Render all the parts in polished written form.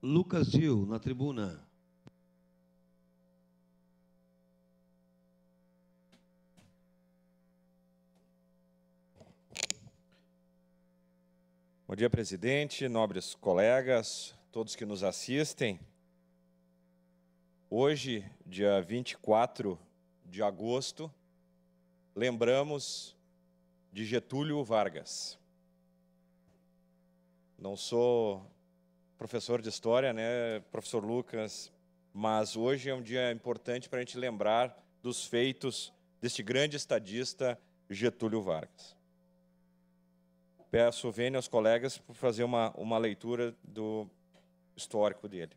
Lucas Gil, na tribuna. Bom dia, presidente, nobres colegas, todos que nos assistem. Hoje, dia 24 de agosto, lembramos de Getúlio Vargas. Não sou professor de história, né, professor Lucas, mas hoje é um dia importante para a gente lembrar dos feitos deste grande estadista Getúlio Vargas. Peço vênia aos colegas por fazer uma leitura do histórico dele.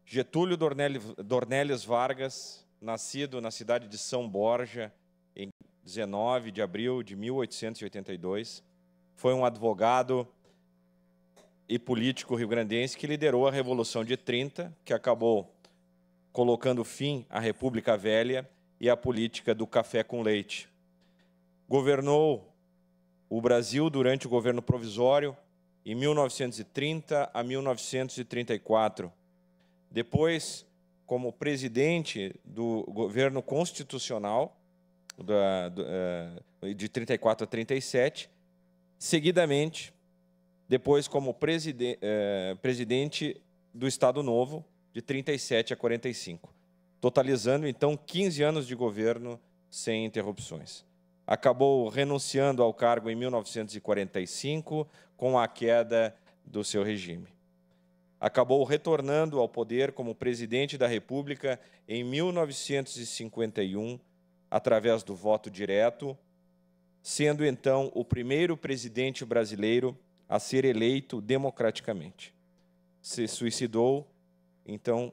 Getúlio Dornelles Vargas, nascido na cidade de São Borja, em 19 de abril de 1882, foi um advogado e político rio-grandense que liderou a Revolução de 30, que acabou colocando fim à República Velha e à política do café com leite. Governou o Brasil durante o governo provisório, em 1930 a 1934. Depois, como presidente do governo constitucional, de 34 a 37, seguidamente, depois como presidente do Estado Novo, de 37 a 45, totalizando, então, 15 anos de governo sem interrupções. Acabou renunciando ao cargo em 1945, com a queda do seu regime. Acabou retornando ao poder como presidente da República em 1951, através do voto direto, sendo, então, o primeiro presidente brasileiro a ser eleito democraticamente. Se suicidou, então,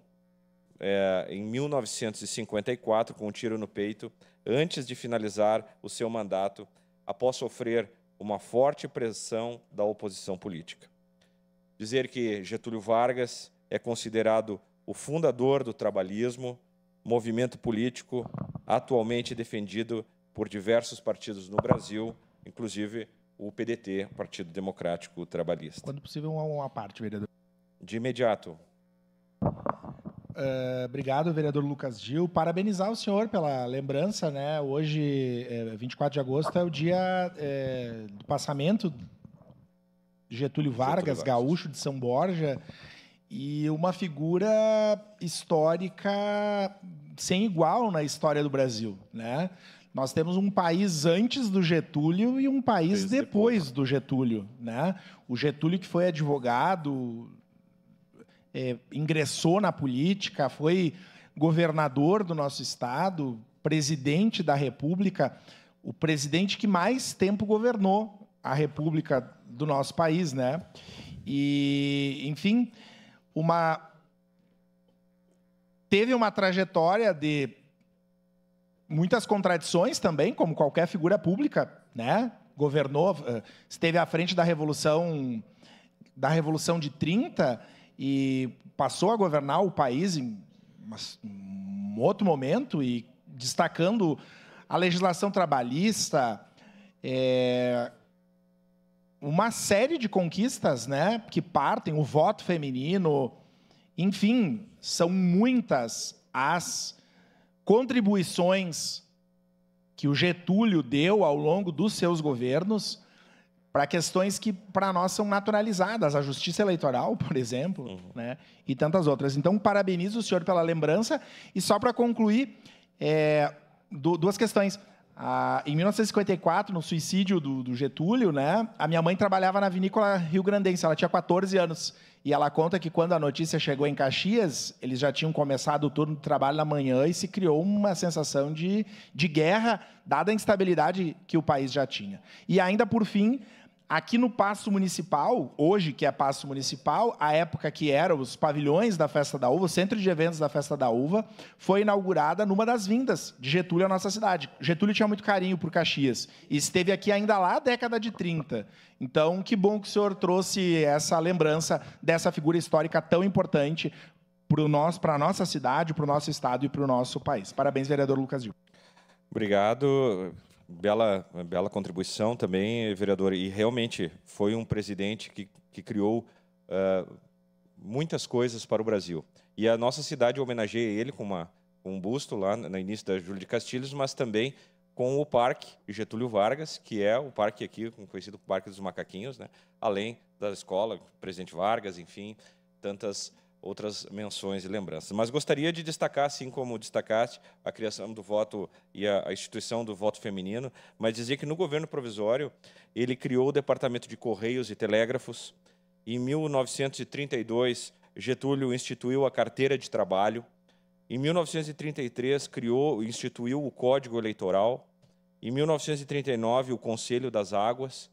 em 1954, com um tiro no peito, antes de finalizar o seu mandato, após sofrer uma forte pressão da oposição política. Dizer que Getúlio Vargas é considerado o fundador do trabalhismo, movimento político atualmente defendido por diversos partidos no Brasil, inclusive o PDT, Partido Democrático Trabalhista. Quando possível, uma parte, vereador. De imediato. Obrigado, vereador Lucas Gil. Parabenizar o senhor pela lembrança, né? Hoje, 24 de agosto, é o dia do passamento de Getúlio Vargas, gaúcho de São Borja, e uma figura histórica sem igual na história do Brasil, né? Nós temos um país antes do Getúlio e um país depois do Getúlio, né? O Getúlio, que foi advogado, ingressou na política, foi governador do nosso estado, presidente da República, o presidente que mais tempo governou a República do nosso país, né? E, enfim, teve uma trajetória de muitas contradições também, como qualquer figura pública, né? Governou, esteve à frente da Revolução de 30 e passou a governar o país em um outro momento e destacando a legislação trabalhista, uma série de conquistas, né, que partem, o voto feminino, enfim, são muitas as contribuições que o Getúlio deu ao longo dos seus governos para questões que, para nós, são naturalizadas, a justiça eleitoral, por exemplo, né? E tantas outras. Então, parabenizo o senhor pela lembrança. E só para concluir, duas questões. Em 1954, no suicídio do Getúlio, né, a minha mãe trabalhava na vinícola rio-grandense, ela tinha 14 anos, e ela conta que quando a notícia chegou em Caxias, eles já tinham começado o turno de trabalho na manhã e se criou uma sensação de guerra, dada a instabilidade que o país já tinha. E ainda, por fim, aqui no Paço Municipal, hoje que é Paço Municipal, a época que eram os pavilhões da Festa da Uva, o centro de eventos da Festa da Uva, foi inaugurada numa das vindas de Getúlio à nossa cidade. Getúlio tinha muito carinho por Caxias e esteve aqui ainda lá na década de 30. Então, que bom que o senhor trouxe essa lembrança dessa figura histórica tão importante para a nossa cidade, para o nosso estado e para o nosso país. Parabéns, vereador Lucas Gil. Obrigado. Bela contribuição também, vereador. E realmente foi um presidente que criou muitas coisas para o Brasil. E a nossa cidade homenageia ele com um busto lá no início da Júlio de Castilhos, mas também com o Parque Getúlio Vargas, que é o parque aqui, conhecido como Parque dos Macaquinhos, né? Além da escola, Presidente Vargas, enfim, tantas outras menções e lembranças. Mas gostaria de destacar, assim como destacaste, a criação do voto e a instituição do voto feminino, mas dizer que no governo provisório ele criou o Departamento de Correios e Telégrafos. Em 1932, Getúlio instituiu a Carteira de Trabalho. Em 1933, instituiu o Código Eleitoral. Em 1939, o Conselho das Águas.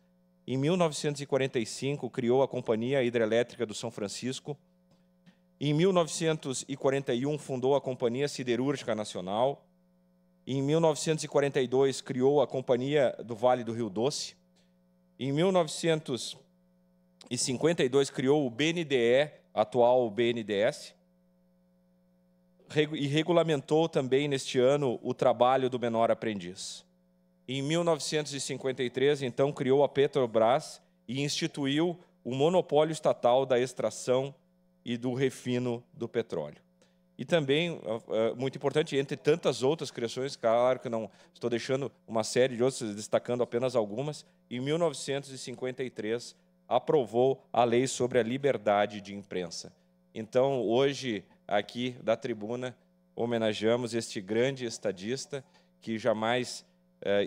Em 1945, criou a Companhia Hidrelétrica do São Francisco. Em 1941, fundou a Companhia Siderúrgica Nacional. Em 1942, criou a Companhia do Vale do Rio Doce. Em 1952, criou o BNDE, atual BNDES, e regulamentou também, neste ano, o trabalho do menor aprendiz. Em 1953, então, criou a Petrobras e instituiu o monopólio estatal da extração e do refino do petróleo. E também, muito importante, entre tantas outras criações, claro que não estou deixando uma série de outras, destacando apenas algumas, em 1953, aprovou a Lei sobre a Liberdade de Imprensa. Então, hoje, aqui da tribuna, homenageamos este grande estadista que jamais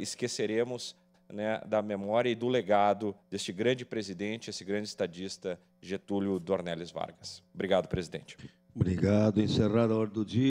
esqueceremos, né, da memória e do legado deste grande presidente, esse grande estadista, Getúlio Dornelles Vargas. Obrigado, presidente. Obrigado. Encerrada a ordem do dia.